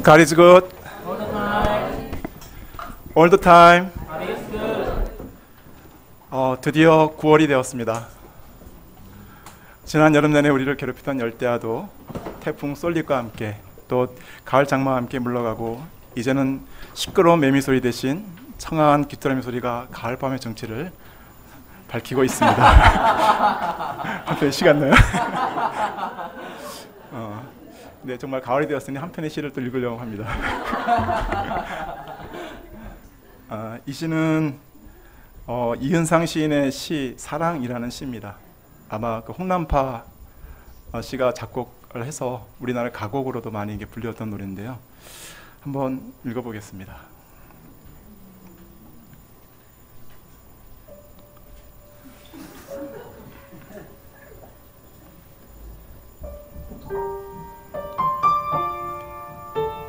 God is good. All the time. 드디어 9월이 되었습니다. 지난 여름 내내 우리를 괴롭히던 열대야도 태풍 솔릭과 함께 또 가을 장마와 함께 물러가고 이제는 시끄러운 매미 소리 대신 청아한 귀뚜라미 소리가 가을밤의 정취를 밝히고 있습니다. 한편의 시 같나요? 네, 정말 가을이 되었으니 한편의 시를 또 읽으려고 합니다. 이 시는 이은상 시인의 시 사랑이라는 시입니다. 아마 그 홍남파 씨가 작곡을 해서 우리나라 가곡으로도 많이 이게 불렸던 노래인데요. 한번 읽어보겠습니다.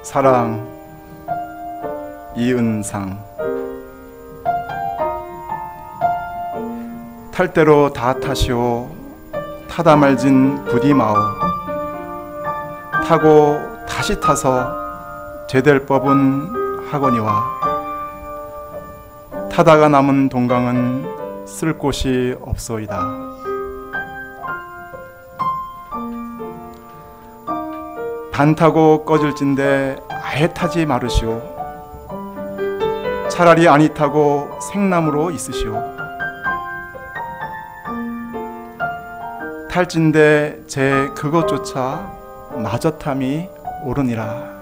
사랑 이은상 탈 대로 다 타시오 타다 말진 부디 마오 타고 다시 타서 제될 법은 하거니와 타다가 남은 동강은 쓸 곳이 없소이다. 단 타고 꺼질진데 아예 타지 마르시오. 차라리 아니 타고 생나무로 있으시오. 탈진데 제 그것조차 마저탐이 오르니라.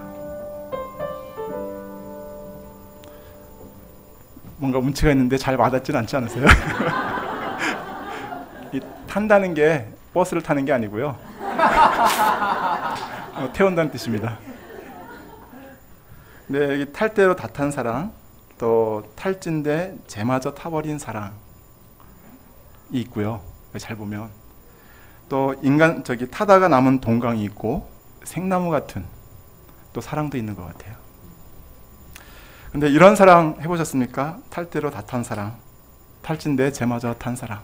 뭔가 운치가 있는데 잘 와닿지는 않지 않으세요? 이 탄다는 게 버스를 타는 게 아니고요. 태운다는 뜻입니다. 네, 여기 탈 대로 다 탄 사랑, 또 탈진데 쟤마저 타버린 사랑이 있고요. 잘 보면 또 인간 타다가 남은 동강이 있고 생나무 같은 또 사랑도 있는 것 같아요. 근데 이런 사랑 해보셨습니까? 탈 대로 다 탄 사랑, 탈진데 쟤마저 탄 사랑.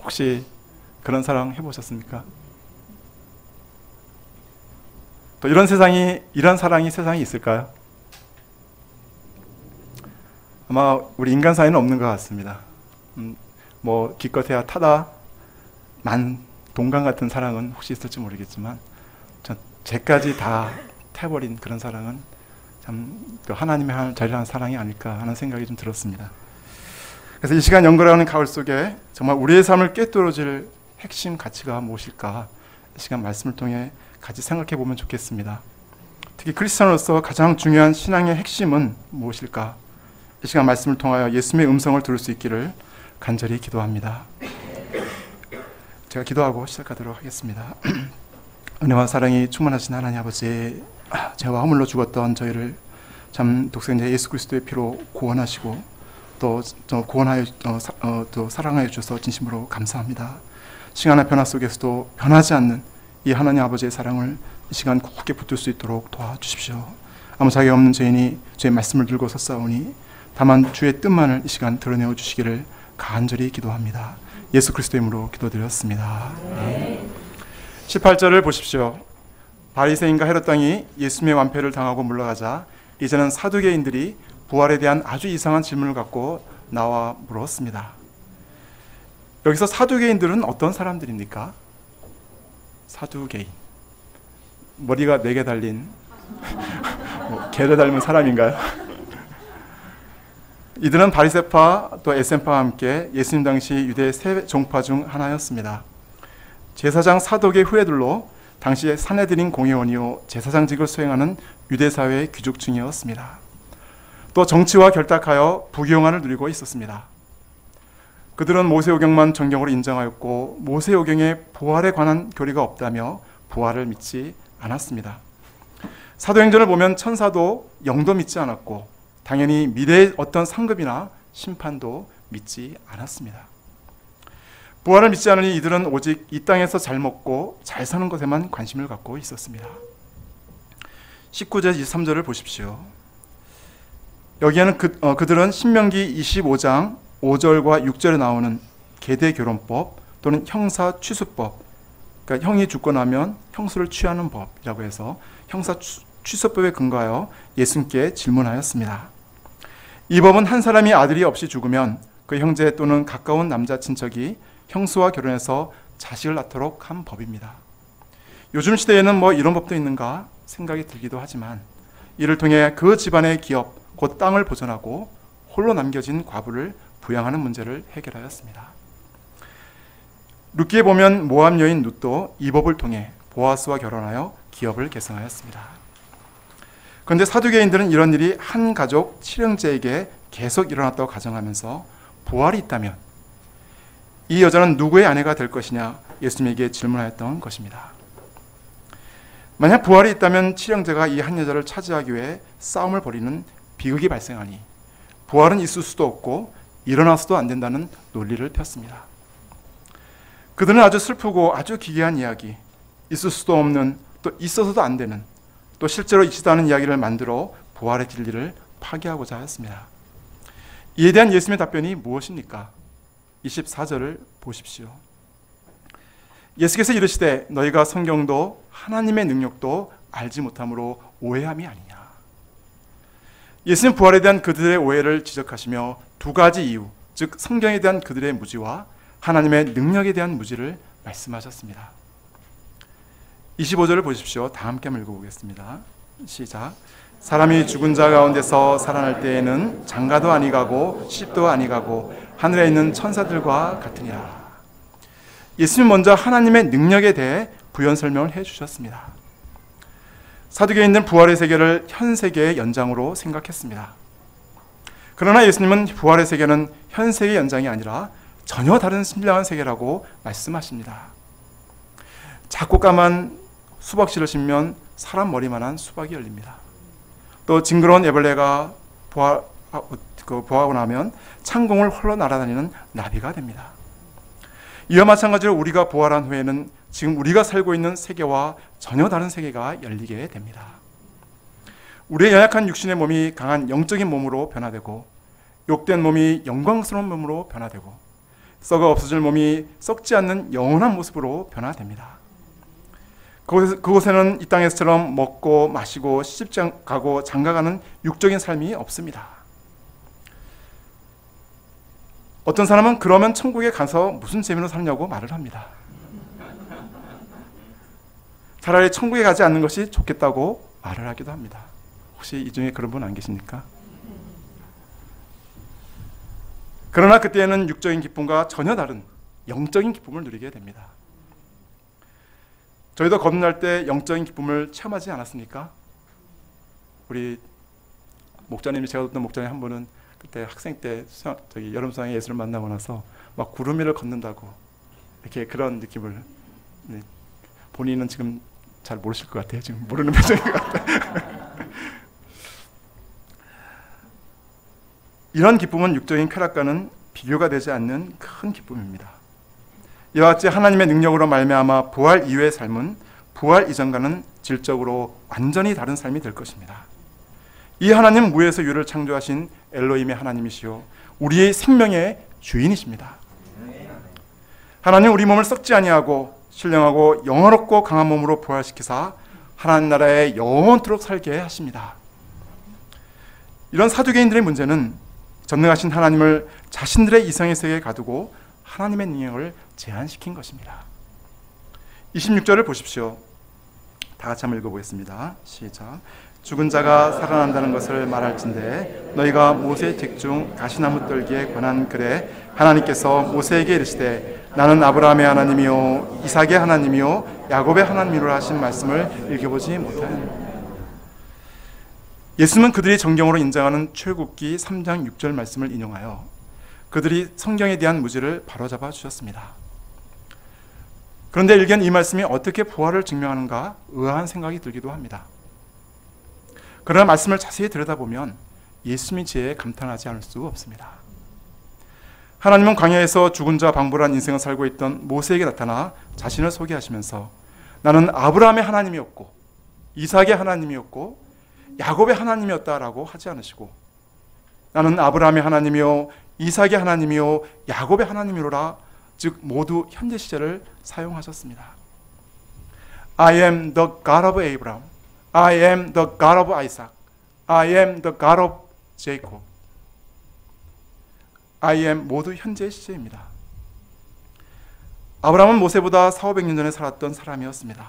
혹시 그런 사랑 해보셨습니까? 또 이런 사랑이 세상에 있을까요? 아마 우리 인간 사이는 없는 것 같습니다. 뭐 기껏해야 타다 만 동강 같은 사랑은 혹시 있을지 모르겠지만 쟤까지 다 태버린 그런 사랑은 참 하나님의 자리라는 사랑이 아닐까 하는 생각이 좀 들었습니다. 그래서 이 시간 연결하는 가을 속에 정말 우리의 삶을 꿰뚫어질 핵심 가치가 무엇일까 이 시간 말씀을 통해 같이 생각해 보면 좋겠습니다. 특히 크리스찬으로서 가장 중요한 신앙의 핵심은 무엇일까? 이 시간 말씀을 통하여 예수님의 음성을 들을 수 있기를 간절히 기도합니다. 제가 기도하고 시작하도록 하겠습니다. 은혜와 사랑이 충만하신 하나님 아버지, 죄와 허물로 죽었던 저희를 참 독생자 예수 그리스도의 피로 구원하시고 또 구원하여 또 사랑하여 주셔서 진심으로 감사합니다. 시간의 변화 속에서도 변하지 않는 이 하나님 아버지의 사랑을 이 시간 굳게 붙들 수 있도록 도와주십시오. 아무 자격 없는 죄인이 주의 말씀을 들고 섰사오니 다만 주의 뜻만을 이 시간 드러내어 주시기를 간절히 기도합니다. 예수 그리스도의 이름으로 기도드렸습니다. 네. 18절을 보십시오. 바리새인과 헤롯 당이 예수님의 완패를 당하고 물러가자 이제는 사두개인들이 부활에 대한 아주 이상한 질문을 갖고 나와 물었습니다. 여기서 사두개인들은 어떤 사람들입니까? 사두개인, 머리가 4개 달린 개를 닮은 사람인가요? 이들은 바리새파 또 에센파와 함께 예수님 당시 유대 세 종파 중 하나였습니다. 제사장 사독의 후예들로 당시의 산헤드린 공회원이요 제사장직을 수행하는 유대 사회의 귀족층이었습니다. 또 정치와 결탁하여 부귀영화를 누리고 있었습니다. 그들은 모세오경만 정경으로 인정하였고 모세오경에 부활에 관한 교리가 없다며 부활을 믿지 않았습니다. 사도행전을 보면 천사도 영도 믿지 않았고 당연히 미래의 어떤 상급이나 심판도 믿지 않았습니다. 부활을 믿지 않으니 이들은 오직 이 땅에서 잘 먹고 잘 사는 것에만 관심을 갖고 있었습니다. 19절 23절을 보십시오. 여기에는 그들은 신명기 25장 5절과 6절에 나오는 계대결혼법 또는 형사취수법, 그러니까 형이 죽고 나면 형수를 취하는 법이라고 해서 취소법에 근거하여 예수님께 질문하였습니다. 이 법은 한 사람이 아들이 없이 죽으면 그 형제 또는 가까운 남자 친척이 형수와 결혼해서 자식을 낳도록 한 법입니다. 요즘 시대에는 뭐 이런 법도 있는가 생각이 들기도 하지만 이를 통해 그 집안의 기업, 곧 땅을 보존하고 홀로 남겨진 과부를 부양하는 문제를 해결하였습니다. 룻기에 보면 모압 여인 룻도 이 법을 통해 보아스와 결혼하여 기업을 계승하였습니다. 그런데 사두개인들은 이런 일이 한 가족 7형제에게 계속 일어났다고 가정하면서 부활이 있다면 이 여자는 누구의 아내가 될 것이냐 예수님에게 질문하였던 것입니다. 만약 부활이 있다면 7형제가 이 한 여자를 차지하기 위해 싸움을 벌이는 비극이 발생하니 부활은 있을 수도 없고 일어나서도 안 된다는 논리를 폈습니다. 그들은 아주 슬프고 아주 기괴한 이야기, 있을 수도 없는, 또 있어서도 안 되는, 또 실제로 있지도 않은 이야기를 만들어 부활의 진리를 파괴하고자 하였습니다. 이에 대한 예수님의 답변이 무엇입니까? 24절을 보십시오. 예수께서 이르시되 너희가 성경도 하나님의 능력도 알지 못함으로 오해함이 아니냐. 예수님 부활에 대한 그들의 오해를 지적하시며 두 가지 이유, 즉 성경에 대한 그들의 무지와 하나님의 능력에 대한 무지를 말씀하셨습니다. 25절을 보십시오. 다 함께 읽어보겠습니다. 시작. 사람이 죽은 자 가운데서 살아날 때에는 장가도 아니가고 시집도 아니가고 하늘에 있는 천사들과 같으니라. 예수님 먼저 하나님의 능력에 대해 부연 설명을 해주셨습니다. 사두개인들은 부활의 세계를 현 세계의 연장으로 생각했습니다. 그러나 예수님은 부활의 세계는 현 세계의 연장이 아니라 전혀 다른 신비한 세계라고 말씀하십니다. 작고 까만 수박씨를 심으면 사람 머리만한 수박이 열립니다. 또 징그러운 애벌레가 부화하고 나면 창공을 홀로 날아다니는 나비가 됩니다. 이와 마찬가지로 우리가 부활한 후에는 지금 우리가 살고 있는 세계와 전혀 다른 세계가 열리게 됩니다. 우리의 연약한 육신의 몸이 강한 영적인 몸으로 변화되고 욕된 몸이 영광스러운 몸으로 변화되고 썩어 없어질 몸이 썩지 않는 영원한 모습으로 변화됩니다. 그곳에는 이 땅에서처럼 먹고 마시고 시집 가고 장가가는 육적인 삶이 없습니다. 어떤 사람은 그러면 천국에 가서 무슨 재미로 살냐고 말을 합니다. 차라리 천국에 가지 않는 것이 좋겠다고 말을 하기도 합니다. 혹시 이 중에 그런 분 안 계십니까? 그러나 그때는 육적인 기쁨과 전혀 다른 영적인 기쁨을 누리게 됩니다. 저희도 거듭날 때 영적인 기쁨을 체험하지 않았습니까? 우리 목자님이 제가 듣던 목자님 한 분은 그때 학생 때 여름 수양에 예수를 만나고 나서 막 구름 위를 걷는다고 이렇게 그런 느낌을 본인은 지금 잘 모르실 것 같아요. 지금 모르는 표정인 것 같아요. 이런 기쁨은 육적인 쾌락과는 비교가 되지 않는 큰 기쁨입니다. 이와 같이 하나님의 능력으로 말미암아 부활 이후의 삶은 부활 이전과는 질적으로 완전히 다른 삶이 될 것입니다. 이 하나님은 무에서 유를 창조하신 엘로힘의 하나님이시요 우리의 생명의 주인이십니다. 하나님 우리 몸을 썩지 아니하고 신령하고 영원롭고 강한 몸으로 부활시키사 하나님 나라에 영원토록 살게 하십니다. 이런 사두개인들의 문제는 전능하신 하나님을 자신들의 이성의 세계에 가두고 하나님의 능력을 제한시킨 것입니다. 26절을 보십시오. 다 같이 한번 읽어보겠습니다. 시작. 죽은 자가 살아난다는 것을 말할진대 너희가 모세의 책 중 가시나무 떨기에 관한 글에 하나님께서 모세에게 이르시되 나는 아브라함의 하나님이요 이삭의 하나님이요 야곱의 하나님이라 하신 말씀을 읽어보지 못하였느냐. 예수님은 그들이 정경으로 인정하는 출애굽기 3장 6절 말씀을 인용하여 그들이 성경에 대한 무지를 바로잡아 주셨습니다. 그런데 일견 이 말씀이 어떻게 부활을 증명하는가 의아한 생각이 들기도 합니다. 그러나 말씀을 자세히 들여다보면 예수님의 지혜에 감탄하지 않을 수 없습니다. 하나님은 광야에서 죽은 자 방불한 인생을 살고 있던 모세에게 나타나 자신을 소개하시면서 나는 아브라함의 하나님이었고 이삭의 하나님이었고 야곱의 하나님이었다라고 하지 않으시고 나는 아브라함의 하나님이요 이삭의 하나님이요 야곱의 하나님이로라 즉 모두 현재 시제를 사용하셨습니다. I am the God of Abraham, I am the God of Isaac. I am the God of Jacob. I am 모두 현재 시제입니다. 아브라함은 모세보다 400~500년 전에 살았던 사람이었습니다.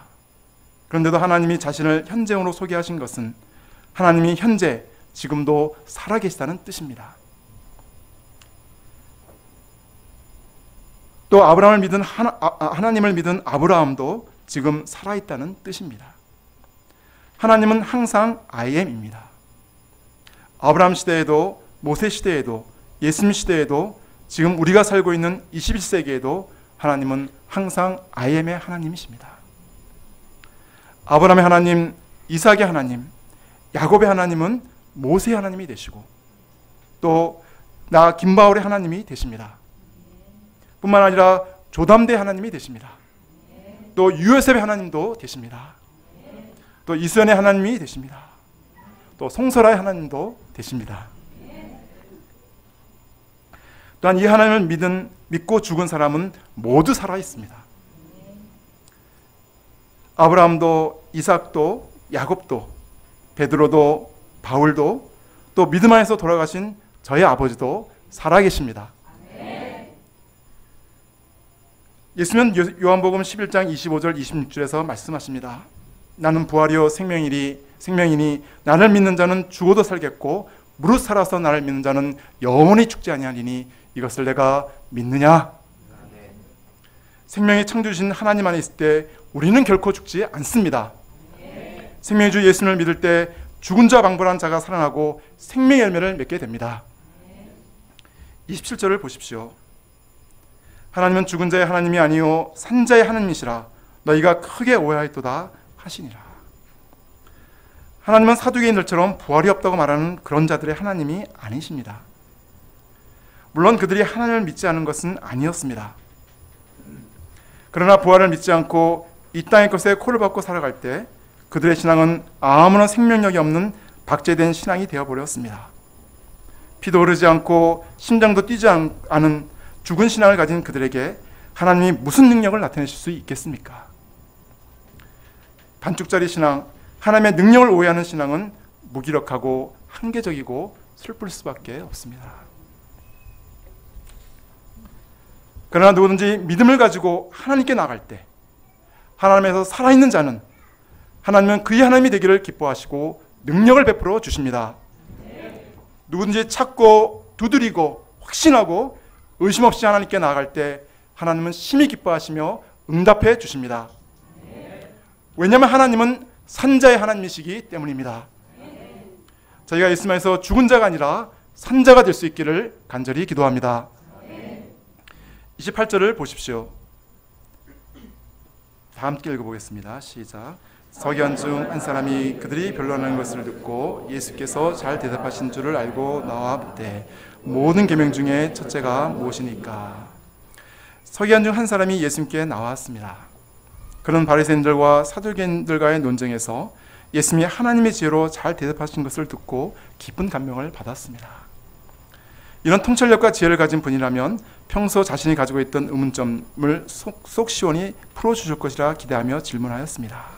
그런데도 하나님이 자신을 현재형으로 소개하신 것은 하나님이 현재, 지금도 살아계시다는 뜻입니다. 또 아브라함을 믿은 하나님을 믿은 아브라함도 지금 살아있다는 뜻입니다. 하나님은 항상 I am입니다. 아브라함 시대에도, 모세 시대에도, 예수님 시대에도, 지금 우리가 살고 있는 21세기에도 하나님은 항상 I am의 하나님이십니다. 아브라함의 하나님, 이삭의 하나님, 야곱의 하나님은 모세의 하나님이 되시고 또 나 김바울의 하나님이 되십니다. 뿐만 아니라 조담대 하나님이 되십니다. 또 유요셉의 하나님도 되십니다. 또 이수연의 하나님이 되십니다. 또 송설아의 하나님도 되십니다. 또한 이 하나님을 믿고 죽은 사람은 모두 살아있습니다. 아브라함도, 이삭도, 야곱도, 베드로도, 바울도, 또 믿음 안에서 돌아가신 저희 아버지도 살아계십니다. 예수님은 요한복음 11장 25절 26절에서 말씀하십니다. 나는 부활이요 생명이니 나를 믿는 자는 죽어도 살겠고 무릇 살아서 나를 믿는 자는 영원히 죽지 아니하리니 이것을 내가 믿느냐? 생명의 창조주신 하나님 안에 있을 때 우리는 결코 죽지 않습니다. 생명의 주 예수님을 믿을 때 죽은 자 방불한 자가 살아나고 생명의 열매를 맺게 됩니다. 27절을 보십시오. 하나님은 죽은 자의 하나님이 아니요 산 자의 하나님이시라 너희가 크게 오해하였도다 하시니라. 하나님은 사두개인들처럼 부활이 없다고 말하는 그런 자들의 하나님이 아니십니다. 물론 그들이 하나님을 믿지 않은 것은 아니었습니다. 그러나 부활을 믿지 않고 이 땅의 것에 코를 박고 살아갈 때 그들의 신앙은 아무런 생명력이 없는 박제된 신앙이 되어버렸습니다. 피도 흐르지 않고 심장도 뛰지 않은 죽은 신앙을 가진 그들에게 하나님이 무슨 능력을 나타내실 수 있겠습니까? 반쪽짜리 신앙, 하나님의 능력을 오해하는 신앙은 무기력하고 한계적이고 슬플 수밖에 없습니다. 그러나 누구든지 믿음을 가지고 하나님께 나갈 때 하나님에서 살아있는 자는 하나님은 그의 하나님이 되기를 기뻐하시고 능력을 베풀어 주십니다. 누구든지 찾고 두드리고 확신하고 의심 없이 하나님께 나아갈 때 하나님은 심히 기뻐하시며 응답해 주십니다. 왜냐하면 하나님은 산자의 하나님이시기 때문입니다. 저희가 예수 안에서 죽은 자가 아니라 산자가 될 수 있기를 간절히 기도합니다. 28절을 보십시오. 다 함께 읽어보겠습니다. 시작. 서기관 중 한 사람이 그들이 변론하는 것을 듣고 예수께서 잘 대답하신 줄을 알고 나와 묻되 모든 계명 중에 첫째가 무엇이니까? 서기관 중 한 사람이 예수님께 나왔습니다. 그런 바리새인들과 사두개인들과의 논쟁에서 예수님이 하나님의 지혜로 잘 대답하신 것을 듣고 깊은 감명을 받았습니다. 이런 통찰력과 지혜를 가진 분이라면 평소 자신이 가지고 있던 의문점을 속 시원히 풀어주실 것이라 기대하며 질문하였습니다.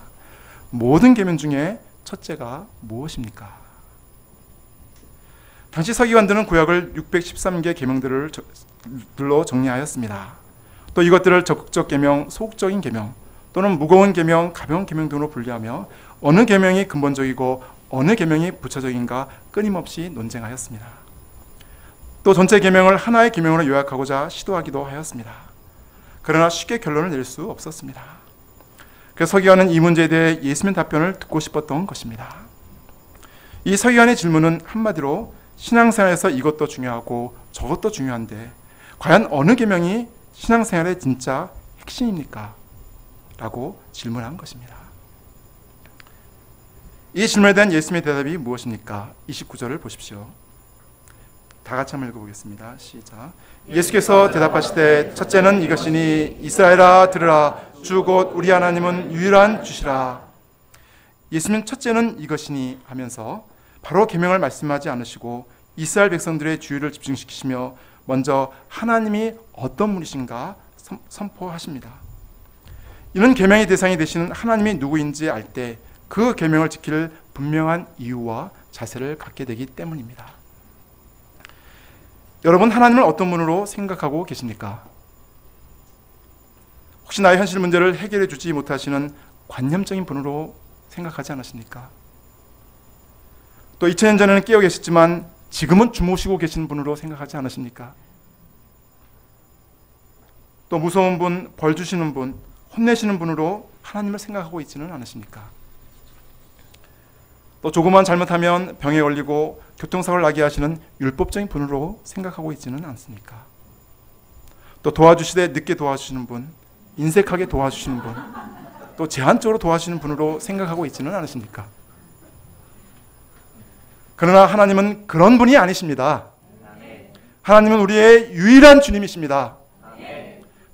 모든 계명 중에 첫째가 무엇입니까? 당시 서기관들은 구약을 613개 계명들로 정리하였습니다. 또 이것들을 적극적 계명, 소극적인 계명 또는 무거운 계명, 가벼운 계명 등으로 분류하며 어느 계명이 근본적이고 어느 계명이 부차적인가 끊임없이 논쟁하였습니다. 또 전체 계명을 하나의 계명으로 요약하고자 시도하기도 하였습니다. 그러나 쉽게 결론을 낼 수 없었습니다. 그래서 서기관은 이 문제에 대해 예수님의 답변을 듣고 싶었던 것입니다. 이 서기관의 질문은 한마디로 신앙생활에서 이것도 중요하고 저것도 중요한데 과연 어느 계명이 신앙생활의 진짜 핵심입니까? 라고 질문한 것입니다. 이 질문에 대한 예수님의 대답이 무엇입니까? 29절을 보십시오. 다 같이 한번 읽어보겠습니다. 시작. 예수께서 대답하시되 첫째는 이것이니 이스라엘아 들으라 주 곧 우리 하나님은 유일한 주시라. 예수님은 첫째는 이것이니 하면서 바로 계명을 말씀하지 않으시고 이스라엘 백성들의 주의를 집중시키시며 먼저 하나님이 어떤 분이신가 선포하십니다. 이는 계명의 대상이 되시는 하나님이 누구인지 알 때 그 계명을 지킬 분명한 이유와 자세를 갖게 되기 때문입니다. 여러분, 하나님을 어떤 분으로 생각하고 계십니까? 혹시 나의 현실 문제를 해결해 주지 못하시는 관념적인 분으로 생각하지 않으십니까? 또 2000년 전에는 깨어 계셨지만 지금은 주무시고 계신 분으로 생각하지 않으십니까? 또 무서운 분, 벌 주시는 분, 혼내시는 분으로 하나님을 생각하고 있지는 않으십니까? 또 조금만 잘못하면 병에 걸리고 교통사고를 나게 하시는 율법적인 분으로 생각하고 있지는 않습니까? 또 도와주시되 늦게 도와주시는 분, 인색하게 도와주시는 분, 또 제한적으로 도와주시는 분으로 생각하고 있지는 않으십니까? 그러나 하나님은 그런 분이 아니십니다. 하나님은 우리의 유일한 주님이십니다.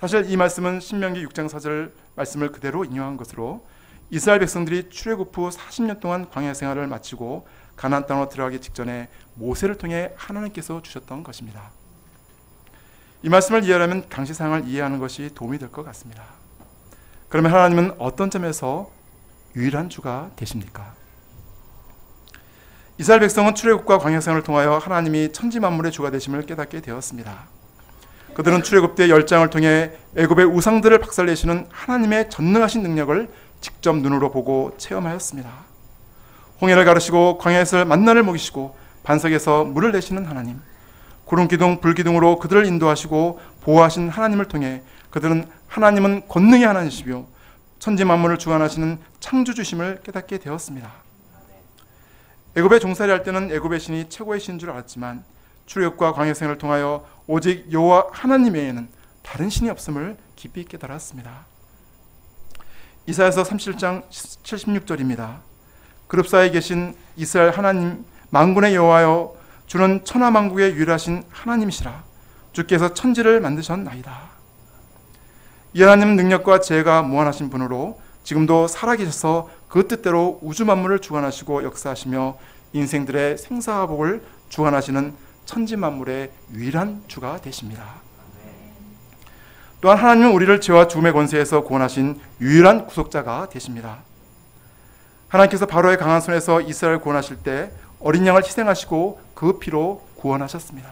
사실 이 말씀은 신명기 6장 4절 말씀을 그대로 인용한 것으로 이스라엘 백성들이 출애굽 후 40년 동안 광야 생활을 마치고 가나안 땅으로 들어가기 직전에 모세를 통해 하나님께서 주셨던 것입니다. 이 말씀을 이해하려면 당시 상황을 이해하는 것이 도움이 될 것 같습니다. 그러면 하나님은 어떤 점에서 유일한 주가 되십니까? 이스라엘 백성은 출애굽과 광야 생활을 통하여 하나님이 천지 만물의 주가 되심을 깨닫게 되었습니다. 그들은 출애굽 때 10장을 통해 애굽의 우상들을 박살내시는 하나님의 전능하신 능력을 직접 눈으로 보고 체험하였습니다. 홍해를 가르시고 광야에서 만나를 먹이시고 반석에서 물을 내시는 하나님, 구름 기둥 불 기둥으로 그들을 인도하시고 보호하신 하나님을 통해 그들은 하나님은 권능의 하나님이시며 천지 만물을 주관하시는 창조주심을 깨닫게 되었습니다. 애굽에 종살이 할 때는 애굽의 신이 최고의 신인 줄 알았지만 출애굽과 광야 생활을 통하여 오직 여호와 하나님 외에는 다른 신이 없음을 깊이 깨달았습니다. 이사야서 37장 76절입니다. 그룹 사이에 계신 이스라엘 하나님 만군의 여호와여, 주는 천하만국의 유일하신 하나님이시라. 주께서 천지를 만드셨나이다. 이 하나님은 능력과 지혜가 무한하신 분으로 지금도 살아계셔서 그 뜻대로 우주 만물을 주관하시고 역사하시며 인생들의 생사와 복을 주관하시는 천지 만물의 유일한 주가 되십니다. 또한 하나님은 우리를 죄와 죽음의 권세에서 구원하신 유일한 구속자가 되십니다. 하나님께서 바로의 강한 손에서 이스라엘을 구원하실 때 어린 양을 희생하시고 그 피로 구원하셨습니다.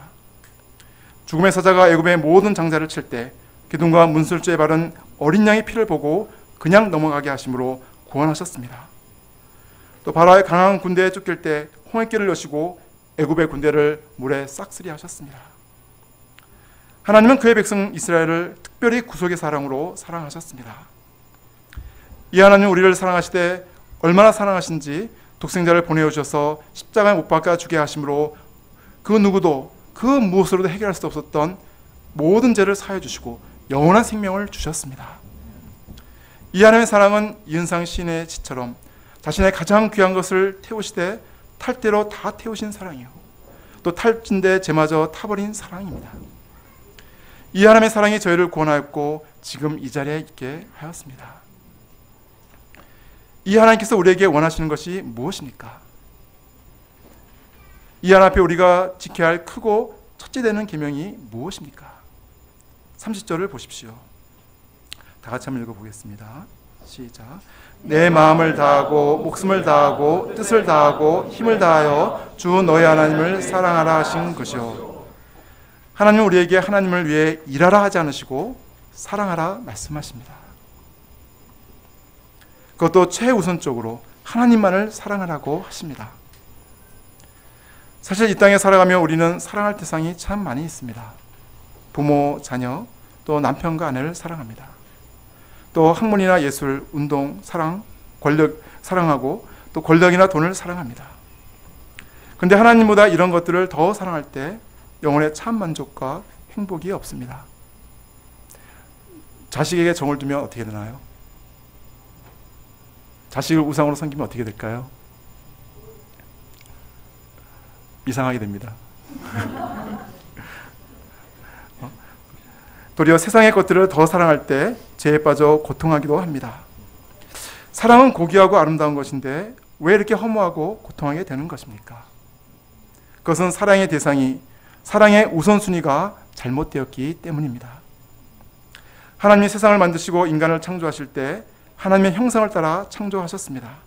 죽음의 사자가 애굽의 모든 장자를 칠 때 기둥과 문술주에 바른 어린 양의 피를 보고 그냥 넘어가게 하심으로 구원하셨습니다. 또 바로의 강한 군대에 쫓길 때 홍해길을 여시고 애굽의 군대를 물에 싹쓸이 하셨습니다. 하나님은 그의 백성 이스라엘을 특별히 구속의 사랑으로 사랑하셨습니다. 이 하나님은 우리를 사랑하시되 얼마나 사랑하신지 독생자를 보내주셔서 십자가에 못 박아 죽게 하심으로 그 누구도 그 무엇으로도 해결할 수 없었던 모든 죄를 사해 주시고 영원한 생명을 주셨습니다. 이 하나님의 사랑은 이은상 시인의 시처럼 자신의 가장 귀한 것을 태우시되 탈대로 다 태우신 사랑이요, 또 탈진대 제마저 타버린 사랑입니다. 이 하나님의 사랑이 저희를 구원하였고 지금 이 자리에 있게 하였습니다. 이 하나님께서 우리에게 원하시는 것이 무엇입니까? 이 하나님 앞에 우리가 지켜야 할 크고 첫째 되는 계명이 무엇입니까? 30절을 보십시오. 다 같이 한번 읽어보겠습니다. 시작. 내 마음을 다하고 목숨을 다하고 뜻을 다하고 힘을 다하여 주 너의 하나님을 사랑하라 하신 것이요. 하나님은 우리에게 하나님을 위해 일하라 하지 않으시고 사랑하라 말씀하십니다. 그것도 최우선적으로 하나님만을 사랑하라고 하십니다. 사실 이 땅에 살아가며 우리는 사랑할 대상이 참 많이 있습니다. 부모, 자녀, 또 남편과 아내를 사랑합니다. 또 학문이나 예술, 운동, 사랑, 권력 사랑하고 또 권력이나 돈을 사랑합니다. 그런데 하나님보다 이런 것들을 더 사랑할 때 영혼의 참 만족과 행복이 없습니다. 자식에게 정을 두면 어떻게 되나요? 자식을 우상으로 섬기면 어떻게 될까요? 이상하게 됩니다. 도리어 세상의 것들을 더 사랑할 때 죄에 빠져 고통하기도 합니다. 사랑은 고귀하고 아름다운 것인데 왜 이렇게 허무하고 고통하게 되는 것입니까? 그것은 사랑의 대상이, 사랑의 우선순위가 잘못되었기 때문입니다. 하나님이 세상을 만드시고 인간을 창조하실 때 하나님의 형상을 따라 창조하셨습니다.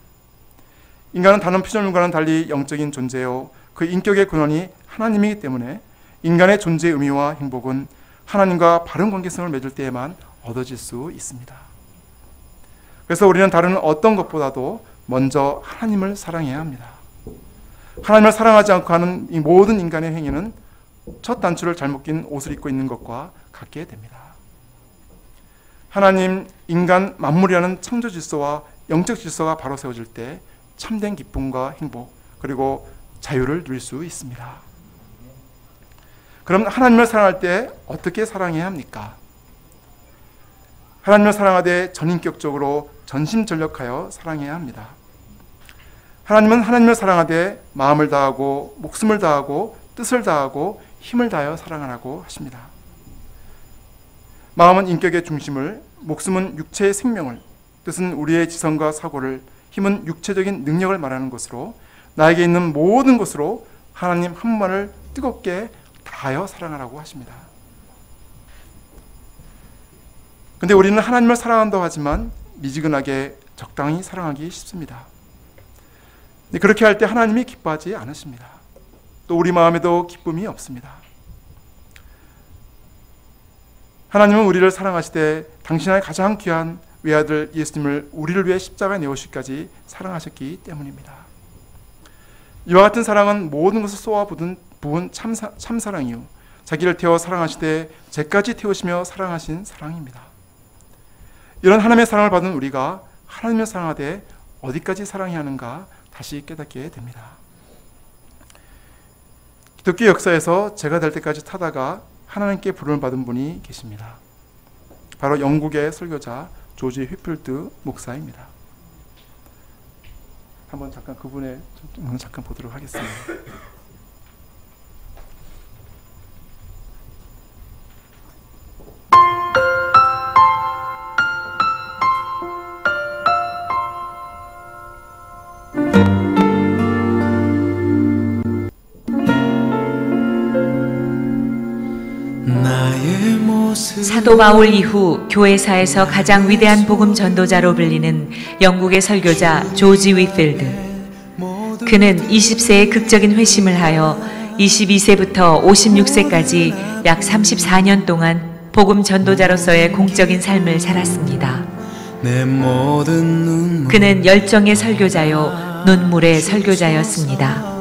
인간은 다른 피조물과는 달리 영적인 존재요, 그 인격의 근원이 하나님이기 때문에 인간의 존재의 의미와 행복은 하나님과 바른 관계성을 맺을 때에만 얻어질 수 있습니다. 그래서 우리는 다른 어떤 것보다도 먼저 하나님을 사랑해야 합니다. 하나님을 사랑하지 않고 하는 이 모든 인간의 행위는 첫 단추를 잘못 낀 옷을 입고 있는 것과 같게 됩니다. 하나님, 인간, 만물이라는 창조 질서와 영적 질서가 바로 세워질 때 참된 기쁨과 행복, 그리고 자유를 누릴 수 있습니다. 그럼 하나님을 사랑할 때 어떻게 사랑해야 합니까? 하나님을 사랑하되 전인격적으로 전심전력하여 사랑해야 합니다. 하나님은 하나님을 사랑하되 마음을 다하고 목숨을 다하고 뜻을 다하고 힘을 다하여 사랑하라고 하십니다. 마음은 인격의 중심을, 목숨은 육체의 생명을, 뜻은 우리의 지성과 사고를, 힘은 육체적인 능력을 말하는 것으로 나에게 있는 모든 것으로 하나님 한 분만을 뜨겁게 다하여 사랑하라고 하십니다. 근데 우리는 하나님을 사랑한다고 하지만 미지근하게 적당히 사랑하기 쉽습니다. 그렇게 할 때 하나님이 기뻐하지 않으십니다. 또 우리 마음에도 기쁨이 없습니다. 하나님은 우리를 사랑하시되 당신의 가장 귀한 외아들 예수님을 우리를 위해 십자가에 내오시기까지 사랑하셨기 때문입니다. 이와 같은 사랑은 모든 것을 쏘아 부은 참사랑이요, 자기를 태워 사랑하시되 죄까지 태우시며 사랑하신 사랑입니다. 이런 하나님의 사랑을 받은 우리가 하나님을 사랑하되 어디까지 사랑해야 하는가 다시 깨닫게 됩니다. 기독교 역사에서 제가 될 때까지 타다가 하나님께 부름을 받은 분이 계십니다. 바로 영국의 설교자 조지 휘필드 목사입니다. 한번 잠깐 그분의 잠깐 보도록 하겠습니다. 사도 바울 이후 교회사에서 가장 위대한 복음 전도자로 불리는 영국의 설교자 조지 위필드. 그는 20세에 극적인 회심을 하여 22세부터 56세까지 약 34년 동안 복음 전도자로서의 공적인 삶을 살았습니다. 그는 열정의 설교자요, 눈물의 설교자였습니다.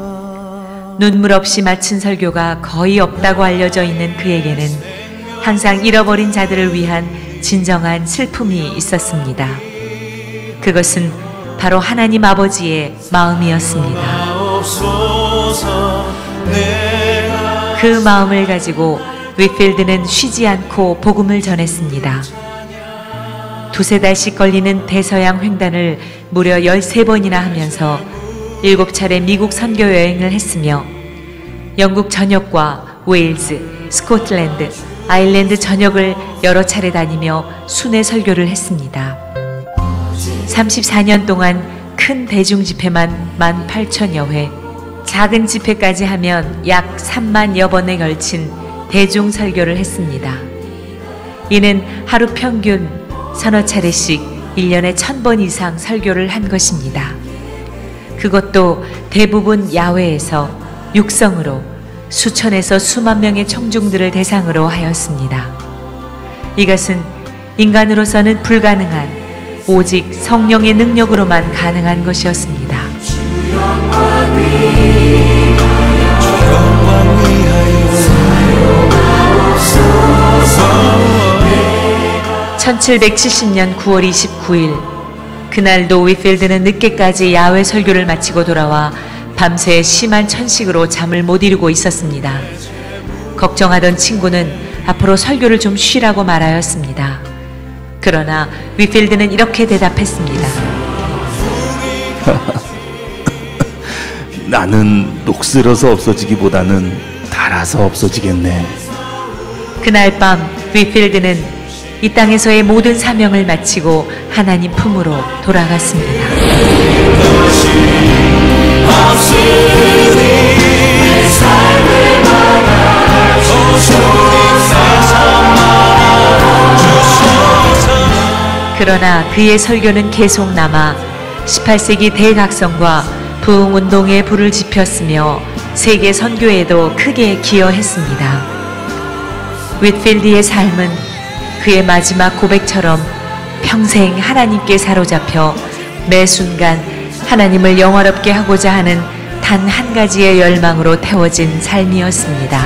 눈물 없이 마친 설교가 거의 없다고 알려져 있는 그에게는 항상 잃어버린 자들을 위한 진정한 슬픔이 있었습니다. 그것은 바로 하나님 아버지의 마음이었습니다. 그 마음을 가지고 위필드는 쉬지 않고 복음을 전했습니다. 두세 달씩 걸리는 대서양 횡단을 무려 13번이나 하면서 7차례 미국 선교 여행을 했으며 영국 전역과 웨일즈, 스코틀랜드, 아일랜드 전역을 여러 차례 다니며 순회 설교를 했습니다. 34년 동안 큰 대중 집회만 18,000여 회, 작은 집회까지 하면 약 30,000여 번에 걸친 대중 설교를 했습니다. 이는 하루 평균 서너 차례씩 1년에 1000번 이상 설교를 한 것입니다. 그것도 대부분 야외에서 육성으로 수천에서 수만 명의 청중들을 대상으로 하였습니다. 이것은 인간으로서는 불가능한 오직 성령의 능력으로만 가능한 것이었습니다. 1770년 9월 29일 그날도 위필드는 늦게까지 야외 설교를 마치고 돌아와 밤새 심한 천식으로 잠을 못 이루고 있었습니다. 걱정하던 친구는 앞으로 설교를 좀 쉬라고 말하였습니다. 그러나 위필드는 이렇게 대답했습니다. 나는 녹슬어서 없어지기보다는 닳아서 없어지겠네. 그날 밤 위필드는 이 땅에서의 모든 사명을 마치고 하나님 품으로 돌아갔습니다. 그러나 그의 설교는 계속 남아 18세기 대각성과 부흥운동에 불을 지폈으며 세계 선교에도 크게 기여했습니다. 윗필드의 삶은 그의 마지막 고백처럼 평생 하나님께 사로잡혀 매 순간 하나님을 영화롭게 하고자 하는 단 한 가지의 열망으로 태워진 삶이었습니다.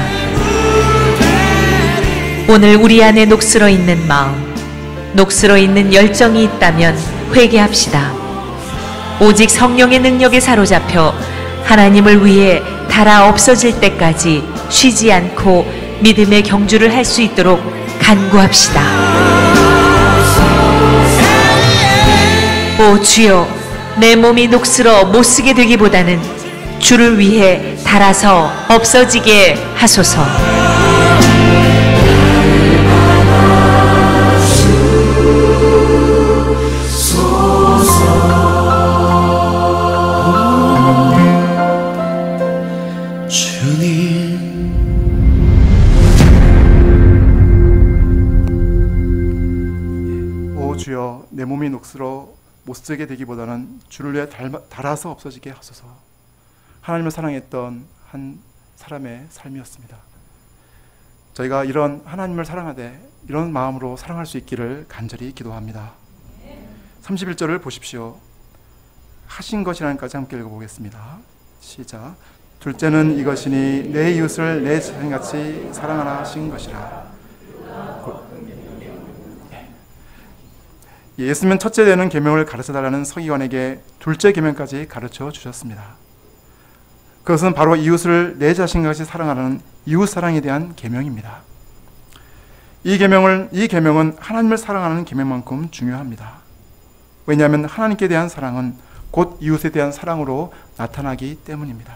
오늘 우리 안에 녹슬어 있는 마음, 녹슬어 있는 열정이 있다면 회개합시다. 오직 성령의 능력에 사로잡혀 하나님을 위해 닳아 없어질 때까지 쉬지 않고 믿음의 경주를 할 수 있도록 간구합시다. 오 주여, 내 몸이 녹슬어 못쓰게 되기보다는 주를 위해 닳아서 없어지게 하소서. 주여, 내 몸이 녹슬어 못쓰게 되기보다는 주를 위해 닳아서 없어지게 하소서. 하나님을 사랑했던 한 사람의 삶이었습니다. 저희가 이런 하나님을 사랑하되 이런 마음으로 사랑할 수 있기를 간절히 기도합니다. 31절을 보십시오. 하신 것이라는까지 함께 읽어보겠습니다. 시작. 둘째는 이것이니 내 이웃을 내 자신같이 사랑하라 하신 것이라. 예수님은 첫째 되는 계명을 가르쳐달라는 서기관에게 둘째 계명까지 가르쳐 주셨습니다. 그것은 바로 이웃을 내 자신같이 사랑하라는 이웃사랑에 대한 계명입니다. 이 계명은 하나님을 사랑하는 계명만큼 중요합니다. 왜냐하면 하나님께 대한 사랑은 곧 이웃에 대한 사랑으로 나타나기 때문입니다.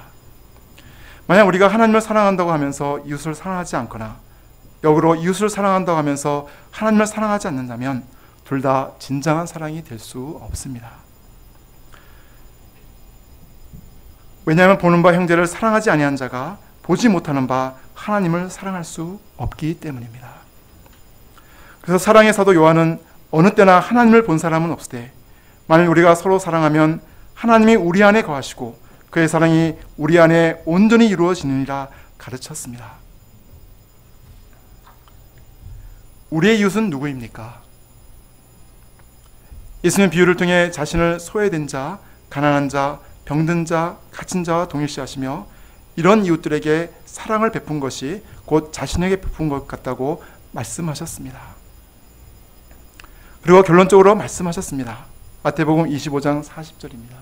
만약 우리가 하나님을 사랑한다고 하면서 이웃을 사랑하지 않거나 역으로 이웃을 사랑한다고 하면서 하나님을 사랑하지 않는다면 둘 다 진정한 사랑이 될 수 없습니다. 왜냐하면 보는 바 형제를 사랑하지 아니한 자가 보지 못하는 바 하나님을 사랑할 수 없기 때문입니다. 그래서 사랑의 사도 요한은 어느 때나 하나님을 본 사람은 없으되 만일 우리가 서로 사랑하면 하나님이 우리 안에 거하시고 그의 사랑이 우리 안에 온전히 이루어지느니라 가르쳤습니다. 우리의 이웃은 누구입니까? 예수는 비유를 통해 자신을 소외된 자, 가난한 자, 병든 자, 갇힌 자와 동일시하시며 이런 이웃들에게 사랑을 베푼 것이 곧 자신에게 베푼 것 같다고 말씀하셨습니다. 그리고 결론적으로 말씀하셨습니다. 마태복음 25장 40절입니다.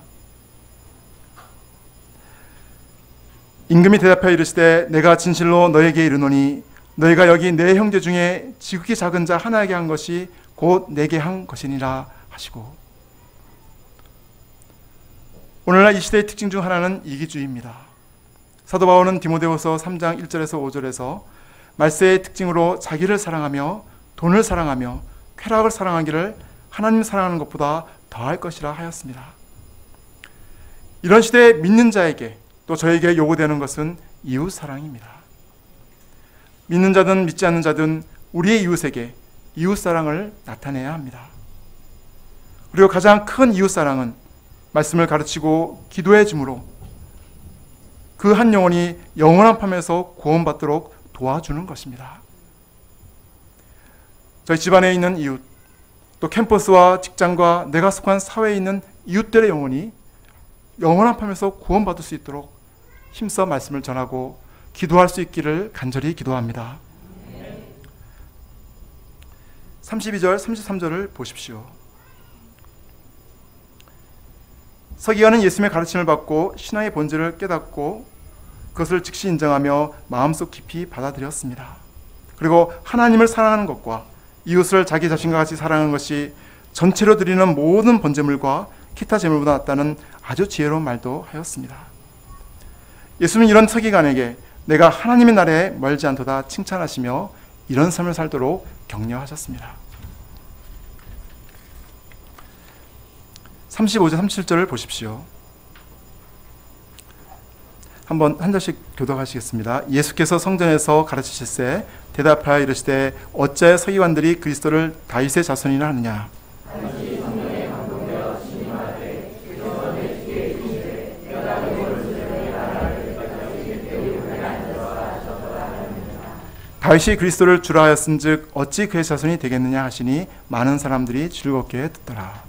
임금이 대답하여 이르시되 내가 진실로 너에게 이르노니 너희가 여기 내 형제 중에 지극히 작은 자 하나에게 한 것이 곧 내게 한 것이니라 하시고, 오늘날 이 시대의 특징 중 하나는 이기주의입니다. 사도 바울은 디모데후서 3장 1절에서 5절에서 말세의 특징으로 자기를 사랑하며 돈을 사랑하며 쾌락을 사랑하기를 하나님 사랑하는 것보다 더할 것이라 하였습니다. 이런 시대에 믿는 자에게 또 저에게 요구되는 것은 이웃 사랑입니다. 믿는 자든 믿지 않는 자든 우리의 이웃에게 이웃 사랑을 나타내야 합니다. 그리고 가장 큰 이웃 사랑은 말씀을 가르치고 기도해 줌으로 그 한 영혼이 영원한 밤에서 구원받도록 도와주는 것입니다. 저희 집안에 있는 이웃, 또 캠퍼스와 직장과 내가 속한 사회에 있는 이웃들의 영혼이 영원한 밤에서 구원받을 수 있도록 힘써 말씀을 전하고 기도할 수 있기를 간절히 기도합니다. 32절, 33절을 보십시오. 서기관은 예수님의 가르침을 받고 신앙의 본질을 깨닫고 그것을 즉시 인정하며 마음속 깊이 받아들였습니다. 그리고 하나님을 사랑하는 것과 이웃을 자기 자신과 같이 사랑하는 것이 전체로 드리는 모든 번제물과 기타 제물보다 낫다는 아주 지혜로운 말도 하였습니다. 예수님은 이런 서기관에게 내가 하나님의 나라에 멀지 않도다 칭찬하시며 이런 삶을 살도록 격려하셨습니다. 35절, 37절을 보십시오. 한번 한 절씩 교독하시겠습니다. 예수께서 성전에서 가르치실세 대답하여 이르시되 어찌하여 서기관들이 그리스도를 다윗의 자손이라 하느냐. 다윗이 그리스도를 주라 하였은즉 어찌 그의 자손이 되겠느냐 하시니 많은 사람들이 즐겁게 듣더라.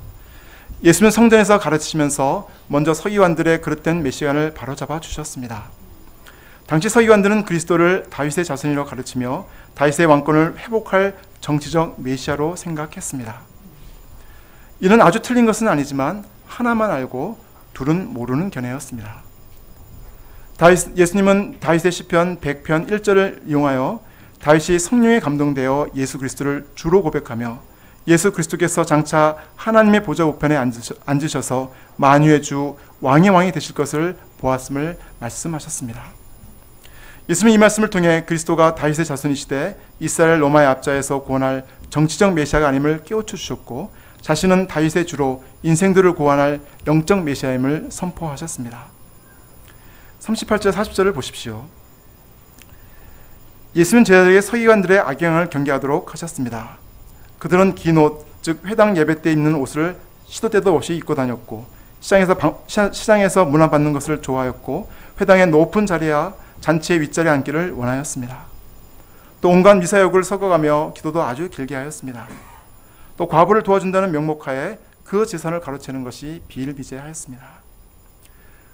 예수는 성전에서 가르치시면서 먼저 서기관들의 그릇된 메시아를 바로잡아 주셨습니다. 당시 서기관들은 그리스도를 다윗의 자손이라고 가르치며 다윗의 왕권을 회복할 정치적 메시아로 생각했습니다. 이는 아주 틀린 것은 아니지만 하나만 알고 둘은 모르는 견해였습니다. 예수님은 다윗의 시편 100편 1절을 이용하여 다윗이 성령에 감동되어 예수 그리스도를 주로 고백하며 예수 그리스도께서 장차 하나님의 보좌 우편에 앉으셔서 만유의 주 왕의 왕이 되실 것을 보았음을 말씀하셨습니다. 예수님은 이 말씀을 통해 그리스도가 다윗의 자손이시되 이스라엘 로마의 압자에서 구원할 정치적 메시아가 아님을 깨우쳐 주셨고 자신은 다윗의 주로 인생들을 구원할 영적 메시아임을 선포하셨습니다. 38절 40절을 보십시오. 예수님은 제자들에게 서기관들의 악영향을 경계하도록 하셨습니다. 그들은 긴 옷, 즉 회당 예배 때 입는 옷을 시도 때도 없이 입고 다녔고 시장에서 문화받는 것을 좋아하였고 회당의 높은 자리야 잔치의 윗자리에 앉기를 원하였습니다. 또 온갖 미사역을 섞어가며 기도도 아주 길게 하였습니다. 또 과부를 도와준다는 명목하에 그 재산을 가로채는 것이 비일비재하였습니다.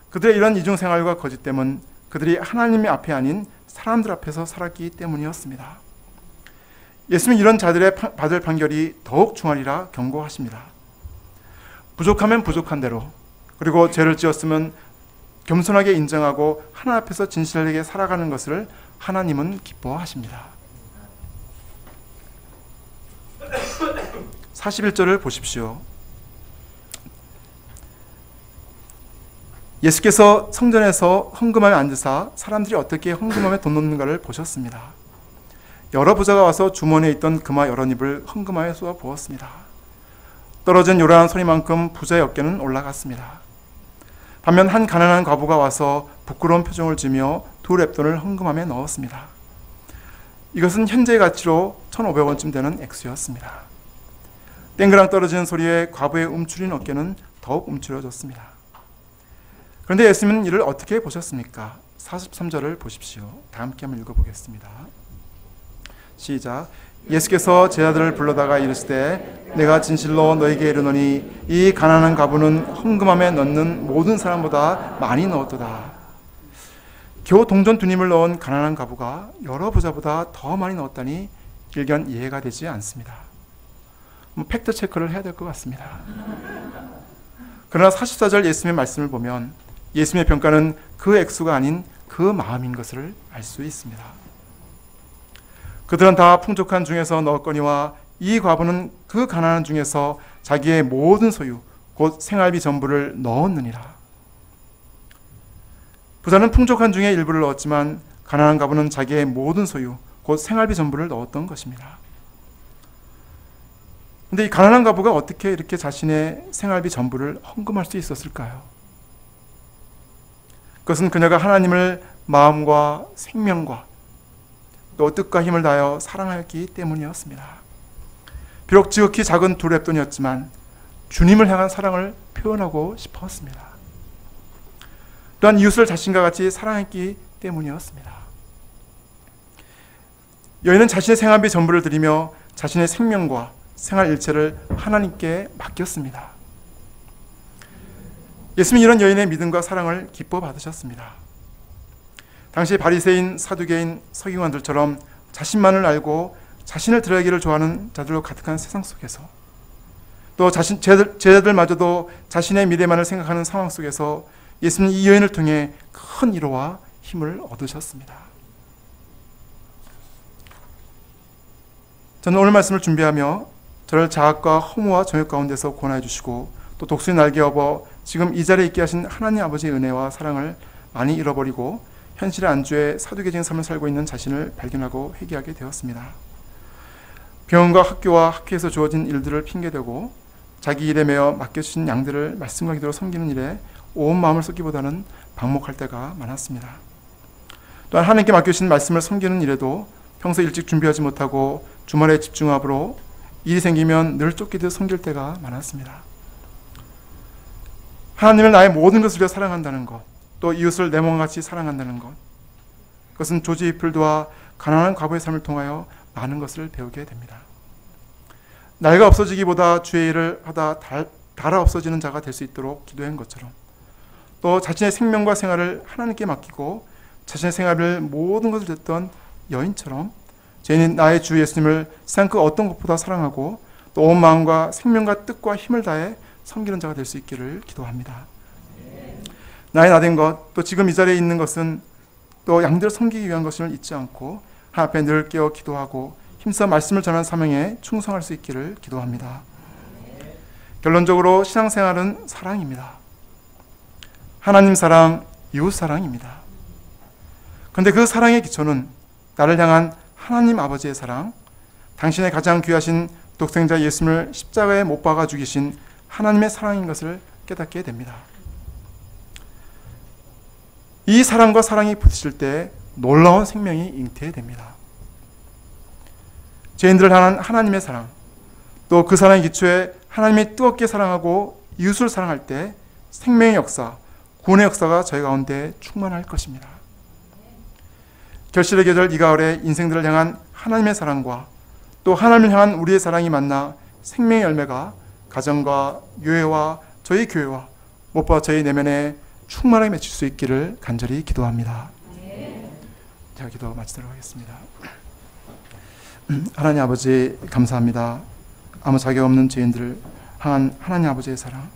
그들의 이런 이중생활과 거짓됨은 그들이 하나님의 앞에 아닌 사람들 앞에서 살았기 때문이었습니다. 예수님은 이런 자들의 받을 판결이 더욱 중하리라 경고하십니다. 부족하면 부족한 대로, 그리고 죄를 지었으면 겸손하게 인정하고 하나님 앞에서 진실하게 살아가는 것을 하나님은 기뻐하십니다. 41절을 보십시오. 예수께서 성전에서 헌금함에 앉으사 사람들이 어떻게 헌금함에 돈 넣는가를 보셨습니다. 여러 부자가 와서 주머니에 있던 금화 여러 잎을 헌금함에 쏟아 부었습니다. 떨어진 요란한 소리만큼 부자의 어깨는 올라갔습니다. 반면 한 가난한 과부가 와서 부끄러운 표정을 지며 두 렙돈을 헌금함에 넣었습니다. 이것은 현재의 가치로 1,500원쯤 되는 액수였습니다. 땡그랑 떨어지는 소리에 과부의 움츠린 어깨는 더욱 움츠려졌습니다. 그런데 예수님은 이를 어떻게 보셨습니까? 43절을 보십시오. 다 함께 한번 읽어보겠습니다. 시작. 예수께서 제자들을 불러다가 이르시되 내가 진실로 너에게 이르노니 이 가난한 과부는 헌금함에 넣는 모든 사람보다 많이 넣었도다. 겨우 동전 2닙을 넣은 가난한 과부가 여러 부자보다 더 많이 넣었다니 일견 이해가 되지 않습니다. 팩트 체크를 해야 될 것 같습니다. 그러나 44절 예수님의 말씀을 보면 예수님의 평가는 그 액수가 아닌 그 마음인 것을 알 수 있습니다. 그들은 다 풍족한 중에서 넣었거니와 이 과부는 그 가난한 중에서 자기의 모든 소유 곧 생활비 전부를 넣었느니라. 부자는 풍족한 중에 일부를 넣었지만 가난한 과부는 자기의 모든 소유 곧 생활비 전부를 넣었던 것입니다. 그런데 이 가난한 과부가 어떻게 이렇게 자신의 생활비 전부를 헌금할 수 있었을까요? 그것은 그녀가 하나님을 마음과 생명과 또 뜻과 힘을 다하여 사랑하였기 때문이었습니다. 비록 지극히 작은 두 렙돈이었지만 주님을 향한 사랑을 표현하고 싶었습니다. 또한 이웃을 자신과 같이 사랑했기 때문이었습니다. 여인은 자신의 생활비 전부를 드리며 자신의 생명과 생활 일체를 하나님께 맡겼습니다. 예수님은 이런 여인의 믿음과 사랑을 기뻐 받으셨습니다. 당시 바리새인, 사두개인, 서기관들처럼 자신만을 알고 자신을 드러내기를 좋아하는 자들로 가득한 세상 속에서 또 제자들마저도 자신의 미래만을 생각하는 상황 속에서 예수님은 이 여인을 통해 큰 위로와 힘을 얻으셨습니다. 저는 오늘 말씀을 준비하며 저를 자학과 허무와 정욕 가운데서 구원해 주시고 또 독수리 날개 업어 지금 이 자리에 있게 하신 하나님 아버지의 은혜와 사랑을 많이 잃어버리고 현실의 안주에 사두개적인 삶을 살고 있는 자신을 발견하고 회개하게 되었습니다. 병원과 학교와 학회에서 주어진 일들을 핑계대고 자기 일에 매여 맡겨주신 양들을 말씀과 기도로 섬기는 일에 온 마음을 쏟기보다는 방목할 때가 많았습니다. 또한 하나님께 맡겨주신 말씀을 섬기는 일에도 평소 일찍 준비하지 못하고 주말에 집중함으로 일이 생기면 늘 쫓기듯 섬길 때가 많았습니다. 하나님을 나의 모든 것을 위해 사랑한다는 것, 또 이웃을 내 몸같이 사랑한다는 것, 그것은 조지 위필드와 가난한 과부의 삶을 통하여 많은 것을 배우게 됩니다. 나이가 없어지기보다 주의 일을 하다 달아 없어지는 자가 될 수 있도록 기도한 것처럼, 또 자신의 생명과 생활을 하나님께 맡기고 자신의 생활을 모든 것을 됐던 여인처럼 저희는 나의 주 예수님을 세상 그 어떤 것보다 사랑하고 또 온 마음과 생명과 뜻과 힘을 다해 섬기는 자가 될 수 있기를 기도합니다. 나의 나된 것, 또 지금 이 자리에 있는 것은 또 양들을 섬기기 위한 것을 잊지 않고 하나님 앞에 늘 깨어 기도하고 힘써 말씀을 전하는 사명에 충성할 수 있기를 기도합니다. 결론적으로 신앙생활은 사랑입니다. 하나님 사랑, 이웃 사랑입니다. 그런데 그 사랑의 기초는 나를 향한 하나님 아버지의 사랑, 당신의 가장 귀하신 독생자 예수님을 십자가에 못 박아 죽이신 하나님의 사랑인 것을 깨닫게 됩니다. 이 사랑과 사랑이 부딪힐 때 놀라운 생명이 잉태됩니다. 죄인들을 향한 하나님의 사랑, 또 그 사랑의 기초에 하나님이 뜨겁게 사랑하고 이웃을 사랑할 때 생명의 역사, 구원의 역사가 저희 가운데 충만할 것입니다. 결실의 계절 이 가을에 인생들을 향한 하나님의 사랑과 또 하나님을 향한 우리의 사랑이 만나 생명의 열매가 가정과 교회와 저희 교회와 무엇보다 저희 내면에 충만하게 맺힐 수 있기를 간절히 기도합니다. 제가 기도 마치도록 하겠습니다. 하나님 아버지 감사합니다. 아무 자격 없는 죄인들을 향한 하나님 아버지의 사랑,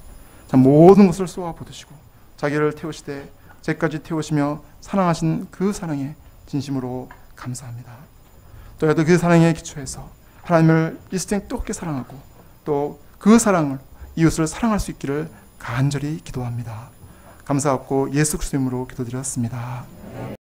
모든 것을 쏘아 부으시고 자기를 태우시되 제까지 태우시며 사랑하신 그 사랑에 진심으로 감사합니다. 또래도 그 사랑의 기초에서 하나님을 일생 뜨겁게 사랑하고 또 그 사랑을 이웃을 사랑할 수 있기를 간절히 기도합니다. 감사하고 예수 그리스도 이름으로 기도드렸습니다.